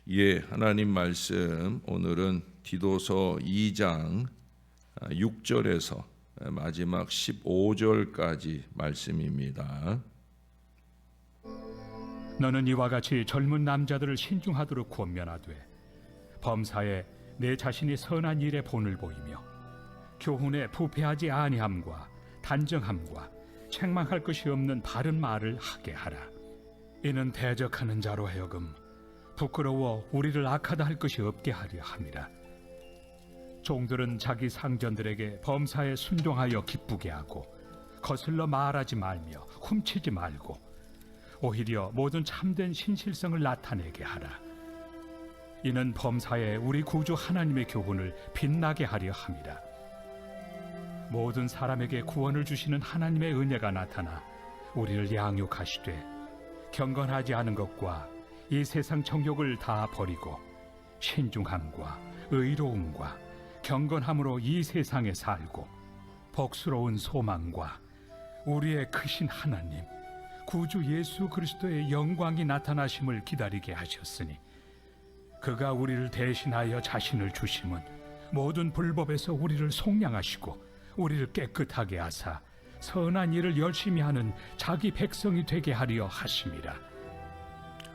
예, 하나님 말씀 오늘은 디도서 2장 6절에서 마지막 15절까지 말씀입니다. 너는 이와 같이 젊은 남자들을 신중하도록 권면하되 범사에 내 자신이 선한 일에 본을 보이며 교훈에 부패하지 아니함과 단정함과 책망할 것이 없는 바른 말을 하게 하라. 이는 대적하는 자로 하여금 부끄러워 우리를 악하다 할 것이 없게 하려 함이라. 종들은 자기 상전들에게 범사에 순종하여 기쁘게 하고 거슬러 말하지 말며 훔치지 말고 오히려 모든 참된 신실성을 나타내게 하라. 이는 범사에 우리 구주 하나님의 교훈을 빛나게 하려 함이라. 모든 사람에게 구원을 주시는 하나님의 은혜가 나타나 우리를 양육하시되 경건하지 않은 것과 이 세상 정욕을 다 버리고 신중함과 의로움과 경건함으로 이 세상에 살고 복스러운 소망과 우리의 크신 하나님 구주 예수 그리스도의 영광이 나타나심을 기다리게 하셨으니 그가 우리를 대신하여 자신을 주심은 모든 불법에서 우리를 속량하시고 우리를 깨끗하게 하사 선한 일을 열심히 하는 자기 백성이 되게 하려 하심이라.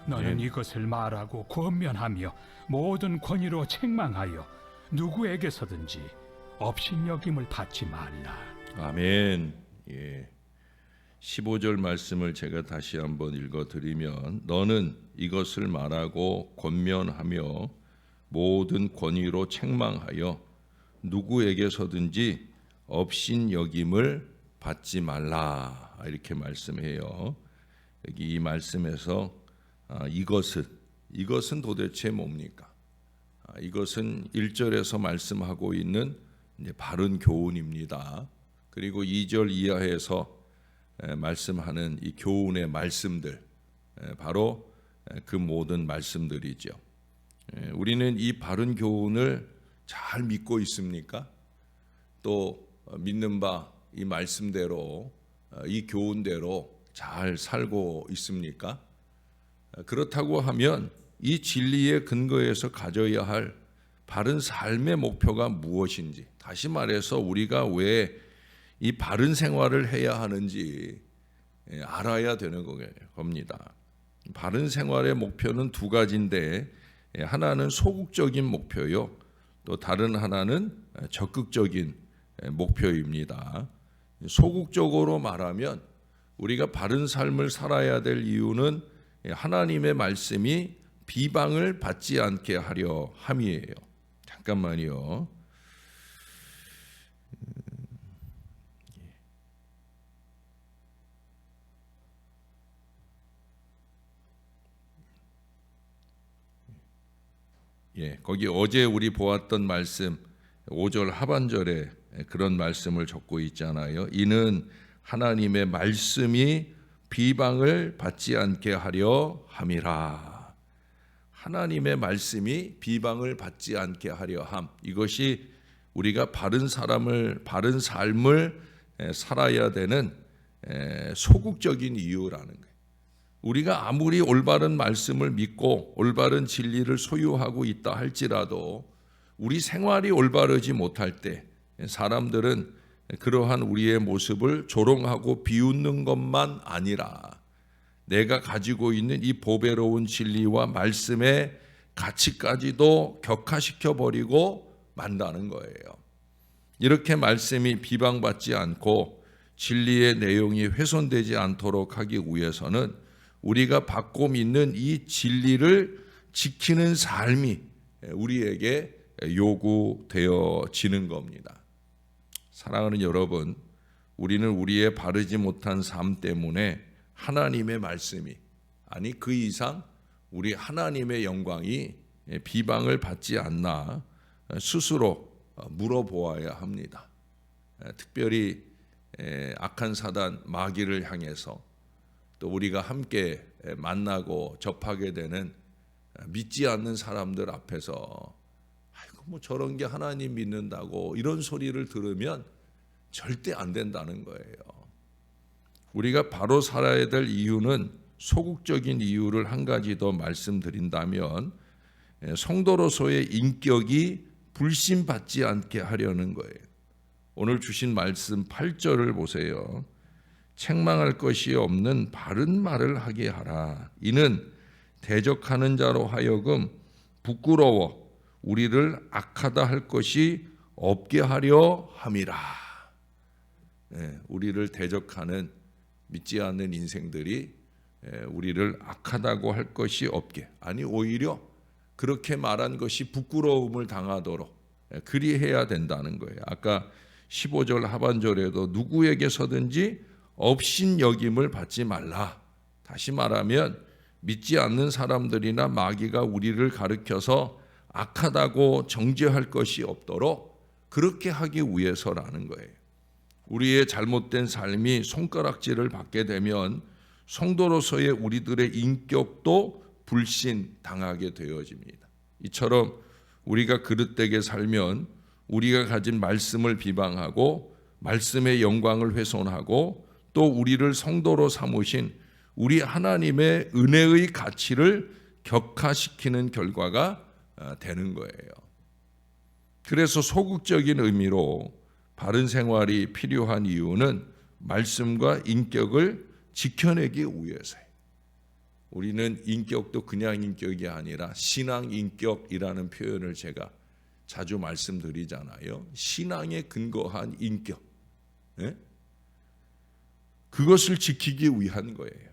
너는 이것을 말하고 권면하며 모든 권위로 책망하여 누구에게서든지 업신여김을 받지 말라. 아멘. 예. 15절 말씀을 제가 다시 한번 읽어드리면 너는 이것을 말하고 권면하며 모든 권위로 책망하여 누구에게서든지 업신여김을 받지 말라. 이렇게 말씀해요. 여기 이 말씀에서 이것은 도대체 뭡니까? 이것은 1절에서 말씀하고 있는 바른 교훈입니다. 그리고 2절 이하에서 말씀하는 이 교훈의 말씀들, 바로 그 모든 말씀들이죠. 우리는 이 바른 교훈을 잘 믿고 있습니까? 또 믿는 바 이 말씀대로, 이 교훈대로 잘 살고 있습니까? 그렇다고 하면 이 진리의 근거에서 가져야 할 바른 삶의 목표가 무엇인지, 다시 말해서 우리가 왜 이 바른 생활을 해야 하는지 알아야 되는 겁니다. 바른 생활의 목표는 두 가지인데 하나는 소극적인 목표요, 또 다른 하나는 적극적인 목표입니다. 소극적으로 말하면 우리가 바른 삶을 살아야 될 이유는 하나님의 말씀이 비방을 받지 않게 하려 함이에요. 잠깐만요. 거기 어제 우리 보았던 말씀 5절 하반절에 그런 말씀을 적고 있잖아요. 이는 하나님의 말씀이 비방을 받지 않게 하려 함이라. 하나님의 말씀이 비방을 받지 않게 하려 함. 이것이 우리가 바른 삶을 살아야 되는 소극적인 이유라는 거예요. 우리가 아무리 올바른 말씀을 믿고 올바른 진리를 소유하고 있다 할지라도 우리 생활이 올바르지 못할 때 사람들은 그러한 우리의 모습을 조롱하고 비웃는 것만 아니라 내가 가지고 있는 이 보배로운 진리와 말씀의 가치까지도 격화시켜 버리고 만다는 거예요. 이렇게 말씀이 비방받지 않고 진리의 내용이 훼손되지 않도록 하기 위해서는 우리가 받고 믿는 이 진리를 지키는 삶이 우리에게 요구되어지는 겁니다. 사랑하는 여러분, 우리는 우리의 바르지 못한 삶 때문에 하나님의 말씀이, 아니 그 이상 우리 하나님의 영광이 비방을 받지 않나 스스로 물어보아야 합니다. 특별히 악한 사단 마귀를 향해서 또 우리가 함께 만나고 접하게 되는 믿지 않는 사람들 앞에서 아이고 뭐 저런 게 하나님 믿는다고 이런 소리를 들으면 절대 안 된다는 거예요. 우리가 바로 살아야 될 이유는 소극적인 이유를 한 가지 더 말씀드린다면 성도로서의 인격이 불신받지 않게 하려는 거예요. 오늘 주신 말씀 8절을 보세요. 책망할 것이 없는 바른 말을 하게 하라. 이는 대적하는 자로 하여금 부끄러워 우리를 악하다 할 것이 없게 하려 함이라. 우리를 대적하는 믿지 않는 인생들이 우리를 악하다고 할 것이 없게, 아니 오히려 그렇게 말한 것이 부끄러움을 당하도록 그리해야 된다는 거예요. 아까 15절 하반절에도 누구에게서든지 업신여김을 받지 말라. 다시 말하면 믿지 않는 사람들이나 마귀가 우리를 가르쳐서 악하다고 정죄할 것이 없도록 그렇게 하기 위해서라는 거예요. 우리의 잘못된 삶이 손가락질을 받게 되면 성도로서의 우리들의 인격도 불신당하게 되어집니다. 이처럼 우리가 그릇되게 살면 우리가 가진 말씀을 비방하고 말씀의 영광을 훼손하고 또 우리를 성도로 삼으신 우리 하나님의 은혜의 가치를 격하시키는 결과가 되는 거예요. 그래서 소극적인 의미로 바른 생활이 필요한 이유는 말씀과 인격을 지켜내기 위해서예요. 우리는 인격도 그냥 인격이 아니라 신앙 인격이라는 표현을 제가 자주 말씀드리잖아요. 신앙에 근거한 인격. 그것을 지키기 위한 거예요.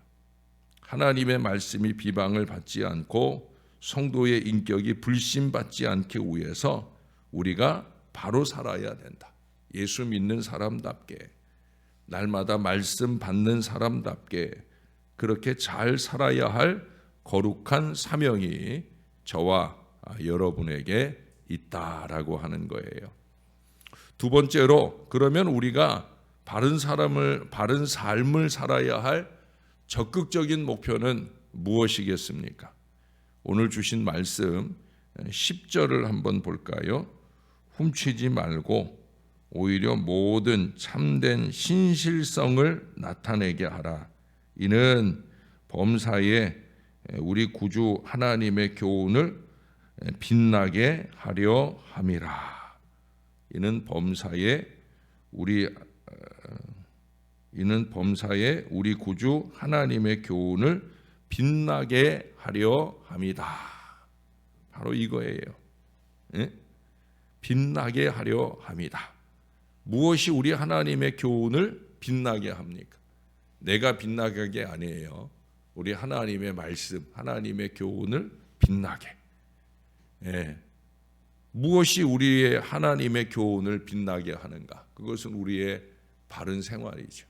하나님의 말씀이 비방을 받지 않고 성도의 인격이 불신받지 않기 위해서 우리가 바로 살아야 된다. 예수 믿는 사람답게, 날마다 말씀 받는 사람답게 그렇게 잘 살아야 할 거룩한 사명이 저와 여러분에게 있다라고 하는 거예요. 두 번째로, 그러면 우리가 바른 삶을 살아야 할 적극적인 목표는 무엇이겠습니까? 오늘 주신 말씀 10절을 한번 볼까요? 훔치지 말고 오히려 모든 참된 신실성을 나타내게 하라. 이는 범사에 우리 구주 하나님의 교훈을 빛나게 하려 함이라. 이는 범사에 우리 구주 하나님의 교훈을 빛나게 하려 함이다. 바로 이거예요. 빛나게 하려 함이다. 무엇이 우리 하나님의 교훈을 빛나게 합니까? 내가 빛나게 한 게 아니에요. 우리 하나님의 말씀, 하나님의 교훈을 빛나게. 무엇이 우리의 하나님의 교훈을 빛나게 하는가? 그것은 우리의 바른 생활이죠.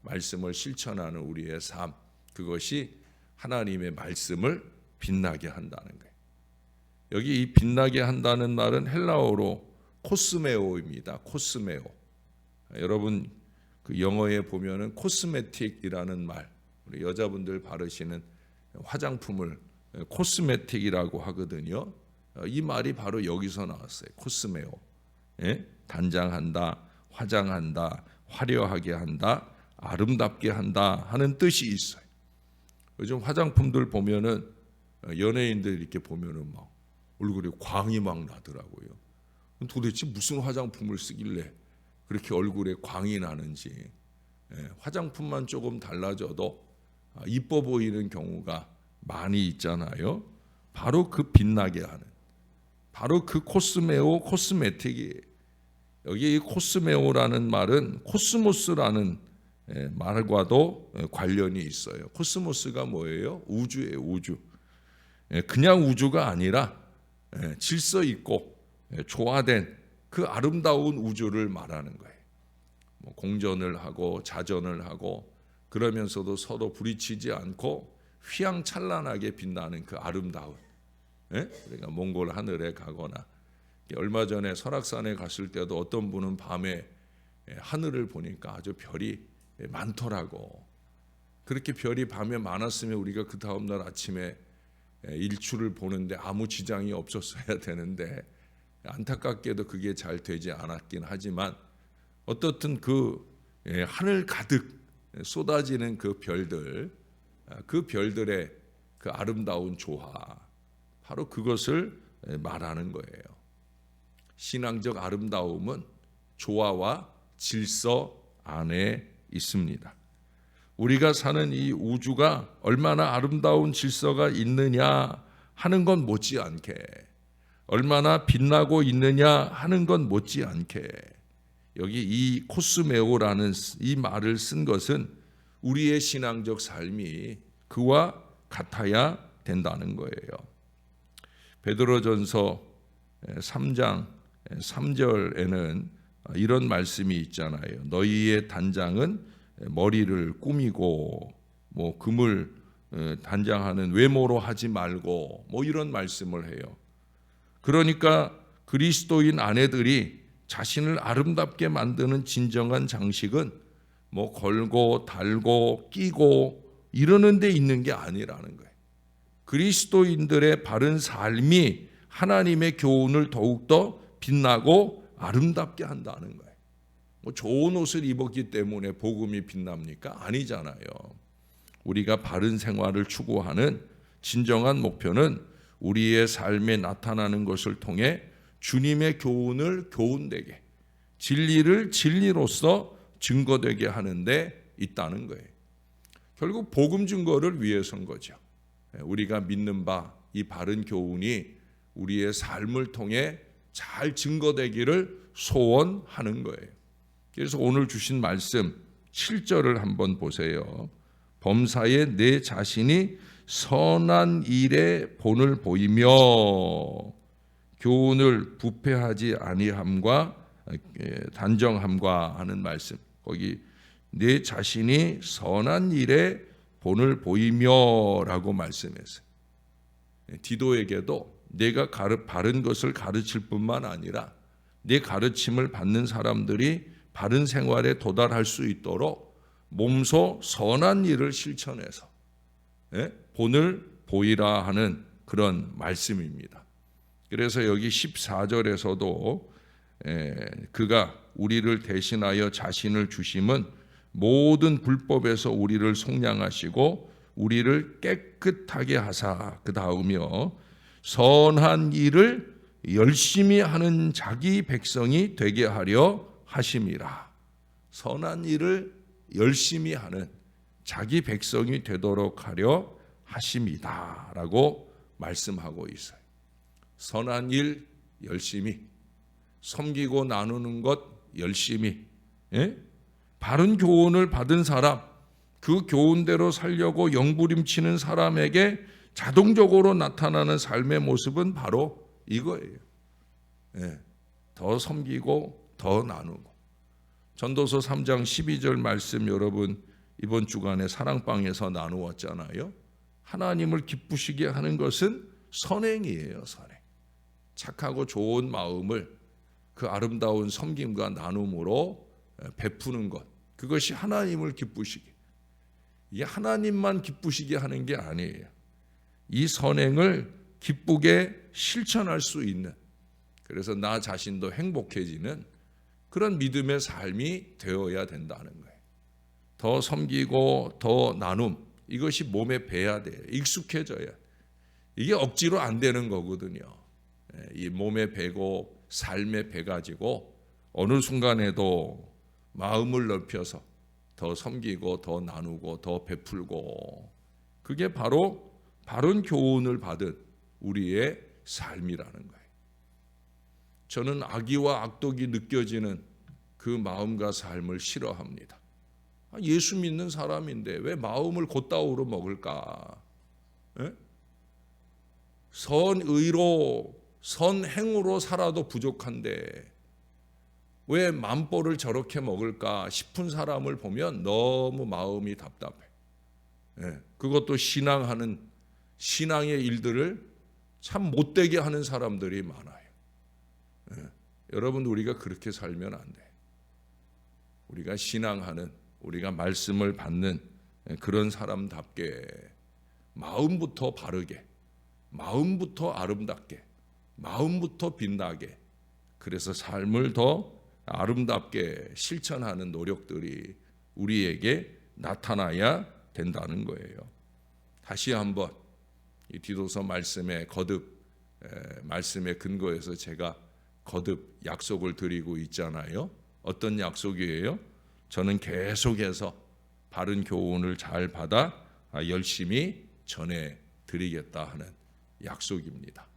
말씀을 실천하는 우리의 삶, 그것이 하나님의 말씀을 빛나게 한다는 거예요. 여기 이 빛나게 한다는 말은 헬라어로 코스메오입니다. 코스메오. 여러분 그 영어에 보면은 코스메틱이라는 말, 우리 여자분들 바르시는 화장품을 코스메틱이라고 하거든요. 이 말이 바로 여기서 나왔어요. 코스메오. 단장한다, 화장한다, 화려하게 한다, 아름답게 한다 하는 뜻이 있어요. 요즘 화장품들 보면은 연예인들 이렇게 보면은 막 얼굴에 광이 막 나더라고요. 도대체 무슨 화장품을 쓰길래 그렇게 얼굴에 광이 나는지. 화장품만 조금 달라져도 이뻐 보이는 경우가 많이 있잖아요. 바로 그 빛나게 하는, 바로 그 코스메오, 코스메틱이에요. 여기 이 코스메오라는 말은 코스모스라는 말과도 관련이 있어요. 코스모스가 뭐예요? 우주예요, 우주. 그냥 우주가 아니라 질서 있고 조화된 그 아름다운 우주를 말하는 거예요. 공전을 하고 자전을 하고 그러면서도 서로 부딪히지 않고 휘황찬란하게 빛나는 그 아름다운. 그러니까 몽골 하늘에 가거나 얼마 전에 설악산에 갔을 때도 어떤 분은 밤에 하늘을 보니까 아주 별이 많더라고. 그렇게 별이 밤에 많았으면 우리가 그 다음날 아침에 일출을 보는데 아무 지장이 없었어야 되는데 안타깝게도 그게 잘 되지 않았긴 하지만 어떻든 그 하늘 가득 쏟아지는 그 별들, 그 별들의 그 아름다운 조화, 바로 그것을 말하는 거예요. 신앙적 아름다움은 조화와 질서 안에 있습니다. 우리가 사는 이 우주가 얼마나 아름다운 질서가 있느냐 하는 건 못지않게, 얼마나 빛나고 있느냐 하는 건 못지않게, 여기 이 코스메오라는 이 말을 쓴 것은 우리의 신앙적 삶이 그와 같아야 된다는 거예요. 베드로전서 3장 3절에는 이런 말씀이 있잖아요. 너희의 단장은 머리를 꾸미고 금을 단장하는 외모로 하지 말고 이런 말씀을 해요. 그러니까 그리스도인 아내들이 자신을 아름답게 만드는 진정한 장식은 걸고 달고 끼고 이러는 데 있는 게 아니라는 거예요. 그리스도인들의 바른 삶이 하나님의 교훈을 더욱더 빛나고 아름답게 한다는 거예요. 좋은 옷을 입었기 때문에 복음이 빛납니까? 아니잖아요. 우리가 바른 생활을 추구하는 진정한 목표는 우리의 삶에 나타나는 것을 통해 주님의 교훈을 교훈되게, 진리를 진리로서 증거되게 하는 데 있다는 거예요. 결국 복음 증거를 위해서인 거죠. 우리가 믿는 바 이 바른 교훈이 우리의 삶을 통해 잘 증거되기를 소원하는 거예요. 그래서 오늘 주신 말씀 7절을 한번 보세요. 범사에 내 자신이 선한 일에 본을 보이며 교훈을 부패하지 아니함과 단정함과 하는 말씀. 거기 내 자신이 선한 일에 본을 보이며라고 말씀했어요. 디도에게도 내가 바른 것을 가르칠 뿐만 아니라 내 가르침을 받는 사람들이 바른 생활에 도달할 수 있도록 몸소 선한 일을 실천해서 본을 보이라 하는 그런 말씀입니다. 그래서 여기 14절에서도 그가 우리를 대신하여 자신을 주심은 모든 불법에서 우리를 속량하시고 우리를 깨끗하게 하사 그 다음이요 선한 일을 열심히 하는 자기 백성이 되게 하려 하심이라. 선한 일을 열심히 하는 자기 백성이 되도록 하려 하심이다 라고 말씀하고 있어요. 선한 일 열심히, 섬기고 나누는 것 열심히, 바른 교훈을 받은 사람, 그 교훈대로 살려고 영부림치는 사람에게 자동적으로 나타나는 삶의 모습은 바로 이거예요. 더 섬기고 더 나누고. 전도서 3장 12절 말씀 여러분 이번 주간에 사랑방에서 나누었잖아요. 하나님을 기쁘시게 하는 것은 선행이에요. 선행. 착하고 좋은 마음을 그 아름다운 섬김과 나눔으로 베푸는 것, 그것이 하나님을 기쁘시게, 이게 하나님만 기쁘시게 하는 게 아니에요. 이 선행을 기쁘게 실천할 수 있는, 그래서 나 자신도 행복해지는 그런 믿음의 삶이 되어야 된다는 거예요. 더 섬기고 더 나눔, 이것이 몸에 배야 돼요. 익숙해져야. 이게 억지로 안 되는 거거든요. 이 몸에 배고 삶에 배가지고 어느 순간에도 마음을 넓혀서 더 섬기고 더 나누고 더 베풀고, 그게 바로 바른 교훈을 받은 우리의 삶이라는 거예요. 저는 악의와 악독이 느껴지는 그 마음과 삶을 싫어합니다. 예수 믿는 사람인데 왜 마음을 곧다우로 먹을까? 선의로 선행으로 살아도 부족한데 왜 만보를 저렇게 먹을까 싶은 사람을 보면 너무 마음이 답답해. 그것도 신앙의 일들을 참 못되게 하는 사람들이 많아요. 여러분, 우리가 그렇게 살면 안 돼. 우리가 신앙하는, 우리가 말씀을 받는 그런 사람답게 마음부터 바르게, 마음부터 아름답게, 마음부터 빛나게, 그래서 삶을 더 아름답게 실천하는 노력들이 우리에게 나타나야 된다는 거예요. 다시 한번 이 디도서 말씀에 거듭 말씀에 근거해서 제가 거듭 약속을 드리고 있잖아요. 어떤 약속이에요? 저는 계속해서 바른 교훈을 잘 받아 열심히 전해 드리겠다 하는 약속입니다.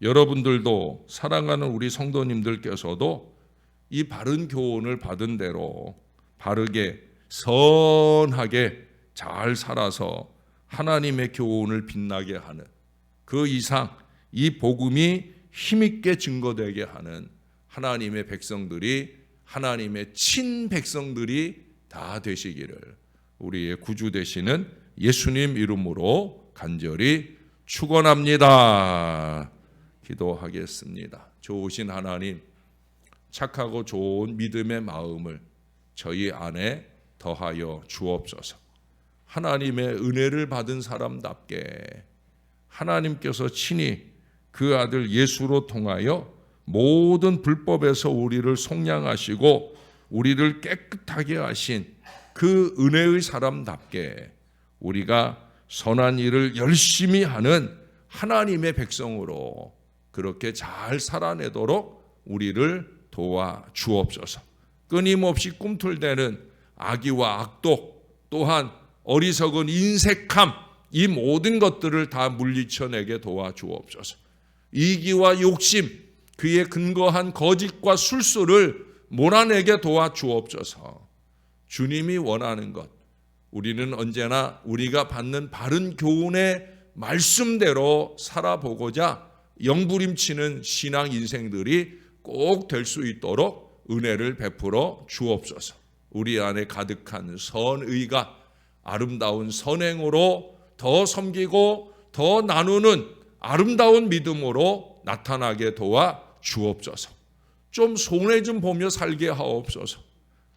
여러분들도 사랑하는 우리 성도님들께서도 이 바른 교훈을 받은 대로 바르게 선하게 잘 살아서 하나님의 교훈을 빛나게 하는, 그 이상 이 복음이 힘있게 증거되게 하는 하나님의 백성들이, 하나님의 친백성들이 다 되시기를 우리의 구주 되시는 예수님 이름으로 간절히 축원합니다. 기도하겠습니다. 좋으신 하나님, 착하고 좋은 믿음의 마음을 저희 안에 더하여 주옵소서. 하나님의 은혜를 받은 사람답게 하나님께서 친히 그 아들 예수로 통하여 모든 불법에서 우리를 속량하시고 우리를 깨끗하게 하신 그 은혜의 사람답게 우리가 선한 일을 열심히 하는 하나님의 백성으로 그렇게 잘 살아내도록 우리를 도와 주옵소서. 끊임없이 꿈틀대는 악의와 악독, 또한 어리석은 인색함, 이 모든 것들을 다 물리쳐내게 도와 주옵소서. 이기와 욕심, 그에 근거한 거짓과 술수를 몰아내게 도와 주옵소서. 주님이 원하는 것, 우리는 언제나 우리가 받는 바른 교훈의 말씀대로 살아보고자 영부림치는 신앙 인생들이 꼭 될 수 있도록 은혜를 베풀어 주옵소서. 우리 안에 가득한 선의가 아름다운 선행으로 더 섬기고 더 나누는 아름다운 믿음으로 나타나게 도와 주옵소서. 좀 손해 좀 보며 살게 하옵소서.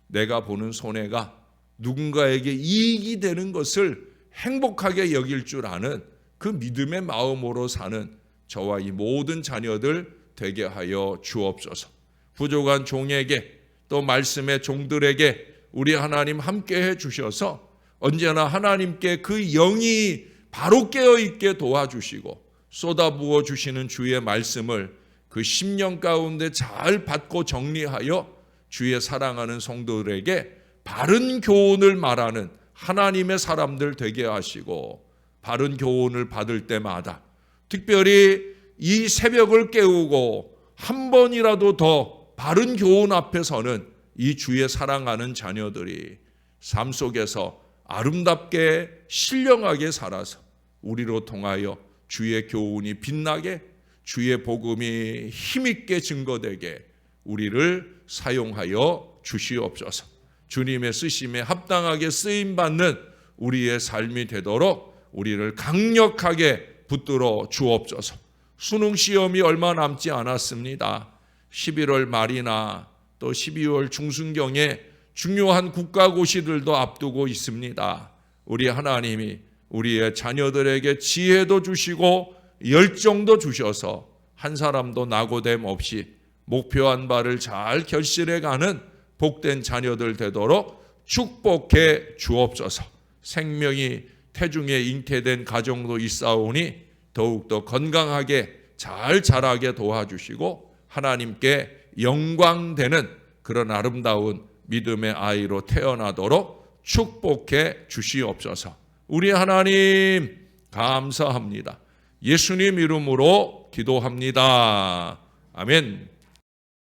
내가 보는 손해가 누군가에게 이익이 되는 것을 행복하게 여길 줄 아는 그 믿음의 마음으로 사는 저와 이 모든 자녀들 되게 하여 주옵소서. 부족한 종에게 또 말씀의 종들에게 우리 하나님 함께 해 주셔서 언제나 하나님께 그 영이 바로 깨어있게 도와주시고 쏟아부어 주시는 주의 말씀을 그 심령 가운데 잘 받고 정리하여 주의 사랑하는 성도들에게 바른 교훈을 말하는 하나님의 사람들 되게 하시고, 바른 교훈을 받을 때마다 특별히 이 새벽을 깨우고 한 번이라도 더 바른 교훈 앞에 서는 이 주의 사랑하는 자녀들이 삶 속에서 아름답게 신령하게 살아서 우리로 통하여 주의 교훈이 빛나게, 주의 복음이 힘있게 증거되게 우리를 사용하여 주시옵소서. 주님의 쓰심에 합당하게 쓰임받는 우리의 삶이 되도록 우리를 강력하게 붙들어 주옵소서. 수능 시험이 얼마 남지 않았습니다. 11월 말이나 또 12월 중순경에 중요한 국가고시들도 앞두고 있습니다. 우리 하나님이 우리의 자녀들에게 지혜도 주시고 열정도 주셔서 한 사람도 낙오됨 없이 목표한 바를 잘 결실해가는 복된 자녀들 되도록 축복해 주옵소서. 생명이 태중에 잉태된 가정도 있사오니 더욱더 건강하게 잘 자라게 도와주시고 하나님께 영광되는 그런 아름다운 믿음의 아이로 태어나도록 축복해 주시옵소서. 우리 하나님 감사합니다. 예수님 이름으로 기도합니다. 아멘.